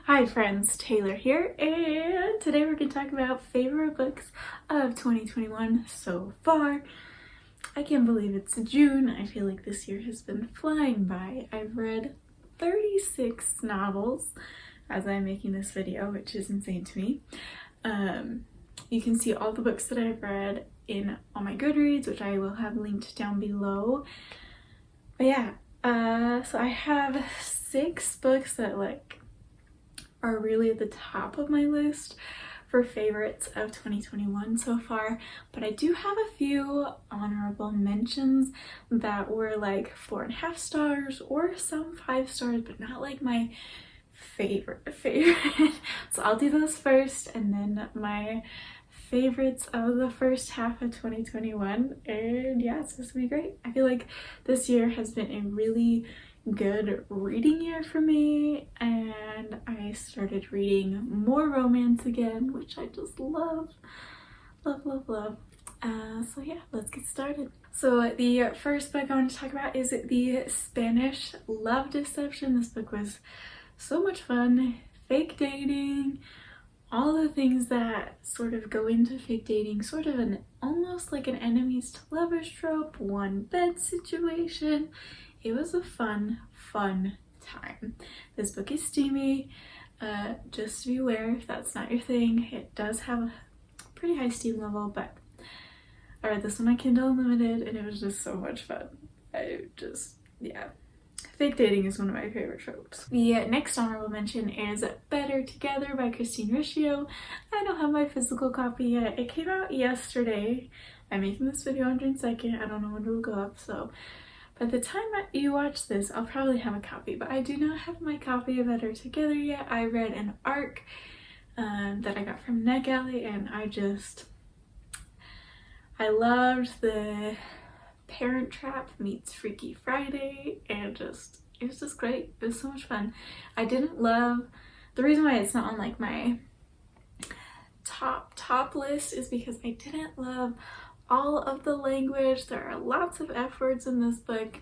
Hi friends, Taylor here, and today we're going to talk about favorite books of 2021 so far. I can't believe it's June. I feel like this year has been flying by. I've read 36 novels as I'm making this video, which is insane to me. You can see all the books that I've read on my Goodreads, which I will have linked down below. But yeah, so I have 6 books that are really at the top of my list for favorites of 2021 so far, but I do have a few honorable mentions that were like 4.5 stars or some 5 stars, but not like my favorite. So I'll do those first, and then my favorites of the first half of 2021. And yeah, it's supposed to be great. I feel like this year has been a really good reading year for me, and I started reading more romance again, which I just love. So yeah, let's get started. So the first book I want to talk about is The Spanish Love Deception. This book was so much fun. Fake dating, all the things that sort of go into fake dating, sort of almost like an enemies to lovers trope, one bed situation. It was a fun time. This book is steamy. Just be aware if that's not your thing. It does have a pretty high steam level, but I read this one on Kindle Unlimited and it was just so much fun. Yeah. Fake dating is one of my favorite tropes. The next honorable mention is Better Together by Christine Riccio. I don't have my physical copy yet. It came out yesterday. I'm making this video on June 2nd. I don't know when it will go up, so by the time you watch this, I'll probably have a copy, but I do not have my copy of Better Together yet. I read an arc that I got from NetGalley, and I loved the Parent Trap meets Freaky Friday, and it was just great. It was so much fun. I didn't love, the reason why it's not on like my top list is because I didn't love all of the language. There are lots of F words in this book,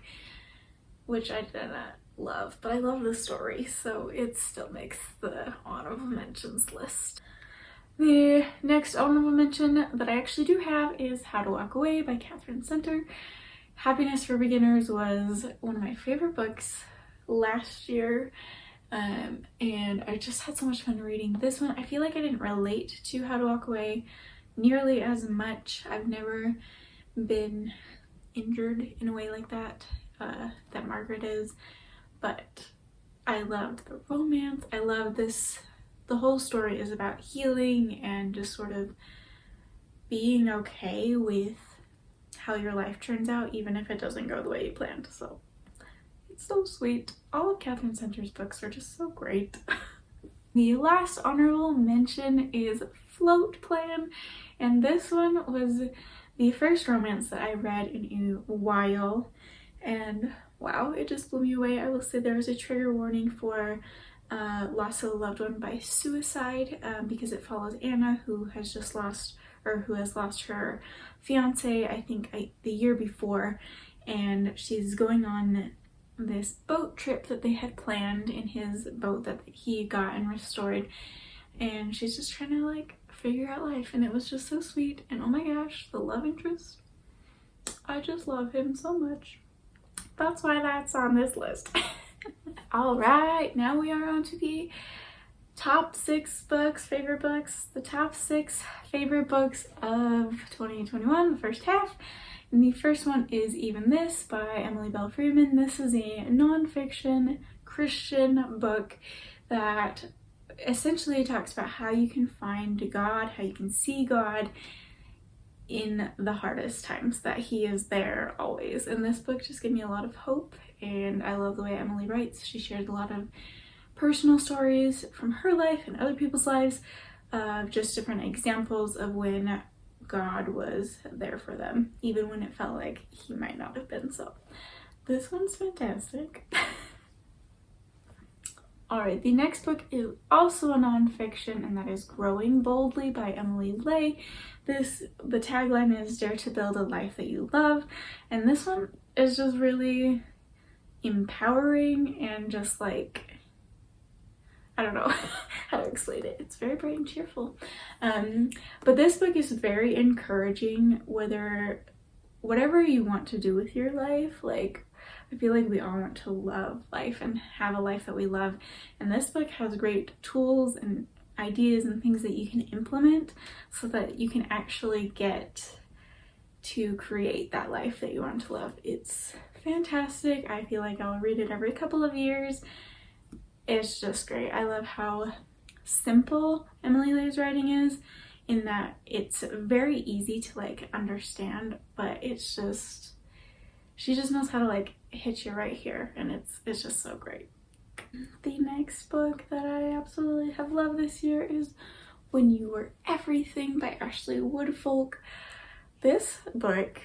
which I didn't love, but I love the story, so it still makes the honorable mentions list. The next honorable mention that I actually do have is How to Walk Away by Catherine Center. Happiness for Beginners was one of my favorite books last year, and I just had so much fun reading this one. I feel like I didn't relate to How to Walk Away nearly as much. I've never been injured in a way like that that Margaret is, but I loved the romance. I love this. The whole story is about healing and just sort of being okay with how your life turns out, even if it doesn't go the way you planned. So it's so sweet. All of Catherine Center's books are just so great. The last honorable mention is Float Plan, and this one was the first romance that I read in a while, and wow, it just blew me away. I will say there was a trigger warning for loss of a loved one by suicide, because it follows Anna, who has lost her fiance, I think the year before, and she's going on this boat trip that they had planned in his boat that he got and restored, and she's just trying to like figure out life, and it was just so sweet. And oh my gosh, the love interest, I just love him so much. That's why that's on this list. All right, now we are on to the top 6 books, favorite books, the top 6 favorite books of 2021, the first half. And the first one is Even This by Emily Bell Freeman. This is a non-fiction Christian book that essentially talks about how you can find God, how you can see God in the hardest times, that he is there always. And this book just gave me a lot of hope, and I love the way Emily writes. She shared a lot of personal stories from her life and other people's lives, just different examples of when God was there for them, even when it felt like he might not have been. So this one's fantastic. Alright, the next book is also a nonfiction, and that is Growing Boldly by Emily Lay. The tagline is Dare to Build a Life That You Love, and this one is just really empowering and just like I don't know how to explain it. It's very bright and cheerful. But this book is very encouraging, whatever you want to do with your life. Like, I feel like we all want to love life and have a life that we love. And this book has great tools and ideas and things that you can implement so that you can actually get to create that life that you want to love. It's fantastic. I feel like I'll read it every couple of years. It's just great. I love how simple Emily Lay's writing is, in that it's very easy to like understand, but it's just, she just knows how to like hit you right here, and it's just so great. The next book that I absolutely have loved this year is When You Were Everything by Ashley Woodfolk. This book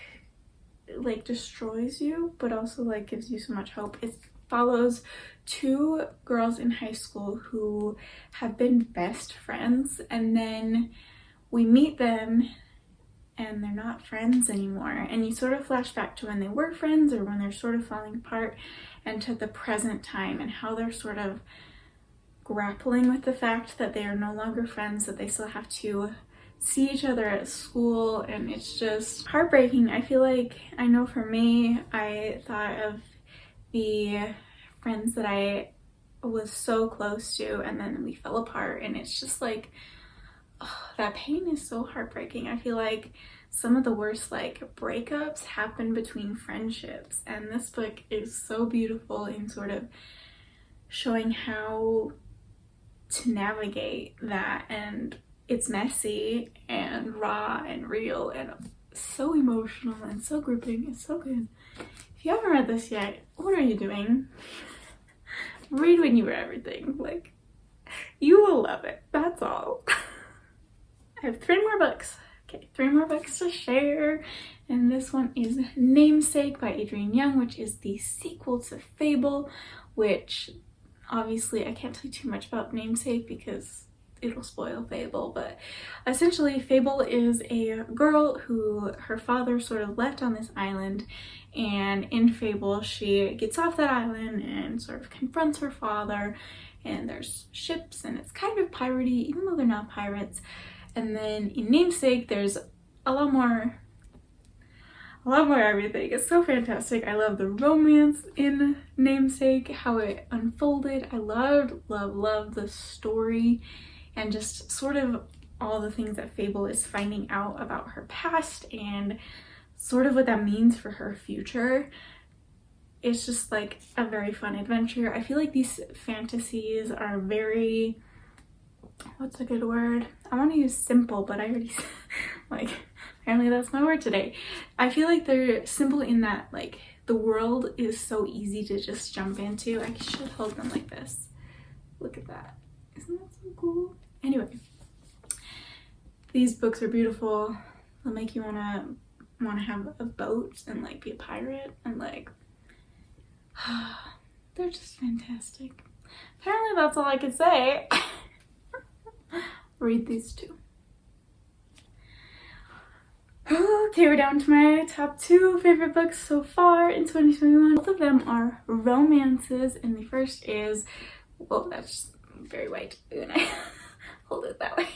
like destroys you, but also like gives you so much hope. It follows two girls in high school who have been best friends, and then we meet them and they're not friends anymore, and you sort of flash back to when they were friends or when they're sort of falling apart, and to the present time and how they're sort of grappling with the fact that they are no longer friends, that they still have to see each other at school, and it's just heartbreaking. I feel like, I know for me, I thought of the friends that I was so close to, and then we fell apart, and it's just like, oh, that pain is so heartbreaking. I feel like some of the worst like breakups happen between friendships, and this book is so beautiful in sort of showing how to navigate that, and it's messy and raw and real and so emotional and so gripping. It's so good. If you haven't read this yet, what are you doing? Read When You Were Everything. Like, you will love it. That's all. I have 3 more books. Okay, 3 more books to share. And this one is Namesake by Adrienne Young, which is the sequel to Fable, which obviously I can't tell you too much about Namesake because it'll spoil Fable, but essentially Fable is a girl who her father sort of left on this island, and in Fable she gets off that island and sort of confronts her father, and there's ships and it's kind of piratey even though they're not pirates. And then in Namesake there's a lot more everything. It's so fantastic. I love the romance in Namesake, how it unfolded. I love the story and just sort of all the things that Fable is finding out about her past and sort of what that means for her future. It's just like a very fun adventure. I feel like these fantasies are very, what's a good word? I want to use simple, but I already like, apparently that's my word today. I feel like they're simple in that like the world is so easy to just jump into. I should hold them like this. Look at that. Isn't that so cool? Anyway, these books are beautiful. They'll make you wanna have a boat and like be a pirate, and like they're just fantastic. Apparently that's all I could say. Read these 2. Okay, we're down to my top 2 favorite books so far in 2021. Both of them are romances, and the first is, well, that's very white when I hold it that way.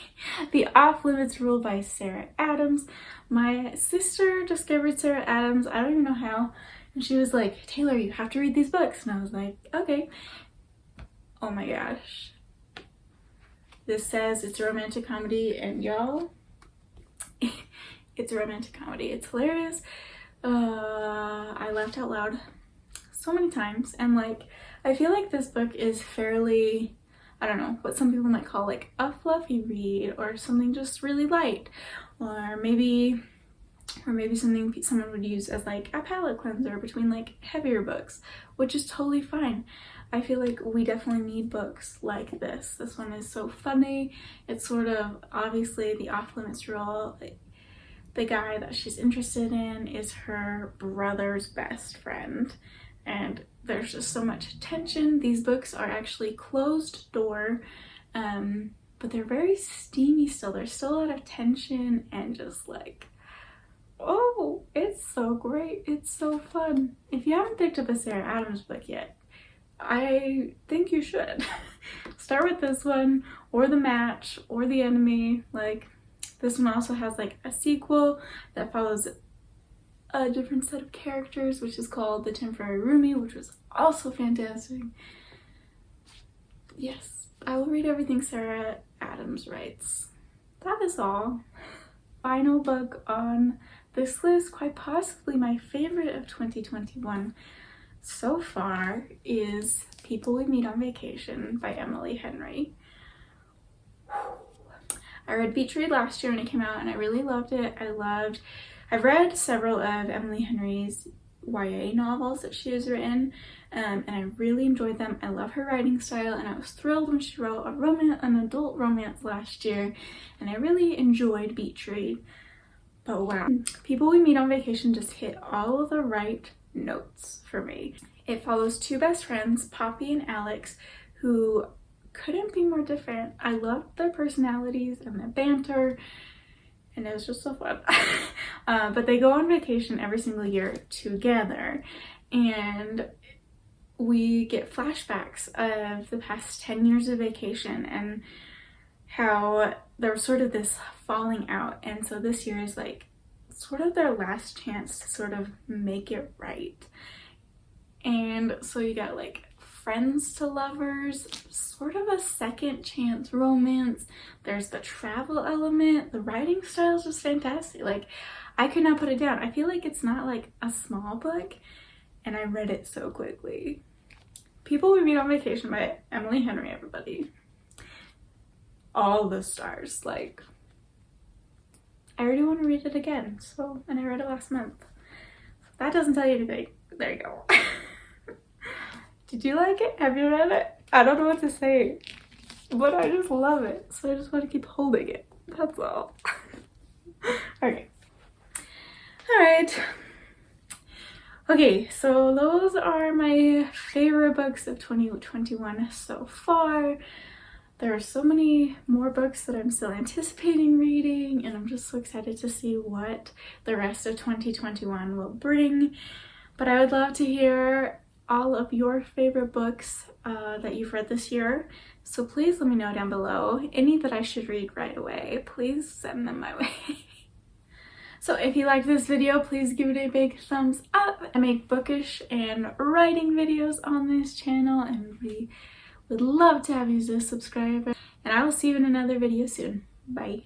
The Off Limits Rule by Sarah Adams. My sister discovered Sarah Adams, I don't even know how, and she was like, Taylor, you have to read these books, and I was like, okay. Oh my gosh. This says it's a romantic comedy, and y'all, it's a romantic comedy. It's hilarious. I laughed out loud so many times, and like I feel like this book is fairly, I don't know, what some people might call like a fluffy read, or something just really light, or maybe something someone would use as like a palette cleanser between like heavier books, which is totally fine. I feel like we definitely need books like this. This one is so funny. It's sort of, obviously the Off Limits Rule, the guy that she's interested in is her brother's best friend, and there's just so much tension. These books are actually closed door, but they're very steamy still. There's still a lot of tension and just like, oh, it's so great. It's so fun. If you haven't picked up a Sarah Adams book yet, I think you should. Start with this one, or The Match, or The Enemy. Like, this one also has like a sequel that follows a different set of characters, which is called The Temporary Roomie, which was also fantastic. Yes, I will read everything Sarah Adams writes. That is all. Final book on this list, quite possibly my favorite of 2021 so far, is People We Meet on Vacation by Emily Henry. I read Beach Read last year when it came out and I really loved it. I've read several of Emily Henry's YA novels that she has written, and I really enjoyed them. I love her writing style, and I was thrilled when she wrote an adult romance last year, and I really enjoyed Beach Read. But wow, People We Meet on Vacation just hit all of the right notes for me. It follows two best friends, Poppy and Alex, who couldn't be more different. I loved their personalities and their banter, and it was just so fun. But they go on vacation every single year together, and we get flashbacks of the past 10 years of vacation and how there was sort of this falling out, and so this year is like sort of their last chance to sort of make it right. And so you got like friends to lovers, sort of a second chance romance. There's the travel element. The writing style is just fantastic. Like, I could not put it down. I feel like it's not like a small book, and I read it so quickly. People We Meet on Vacation by Emily Henry, everybody. All the stars. Like, I already want to read it again. So, and I read it last month. If that doesn't tell you anything, there you go. Did you like it? Have you read it? I don't know what to say, but I just love it. So I just want to keep holding it. That's all. Okay. Alright. Okay, so those are my favorite books of 2021 so far. There are so many more books that I'm still anticipating reading, and I'm just so excited to see what the rest of 2021 will bring. But I would love to hear all of your favorite books that you've read this year. So please let me know down below. Any that I should read right away, please send them my way. So if you liked this video, please give it a big thumbs up. I make bookish and writing videos on this channel, and we would love to have you as a subscriber. And I will see you in another video soon. Bye.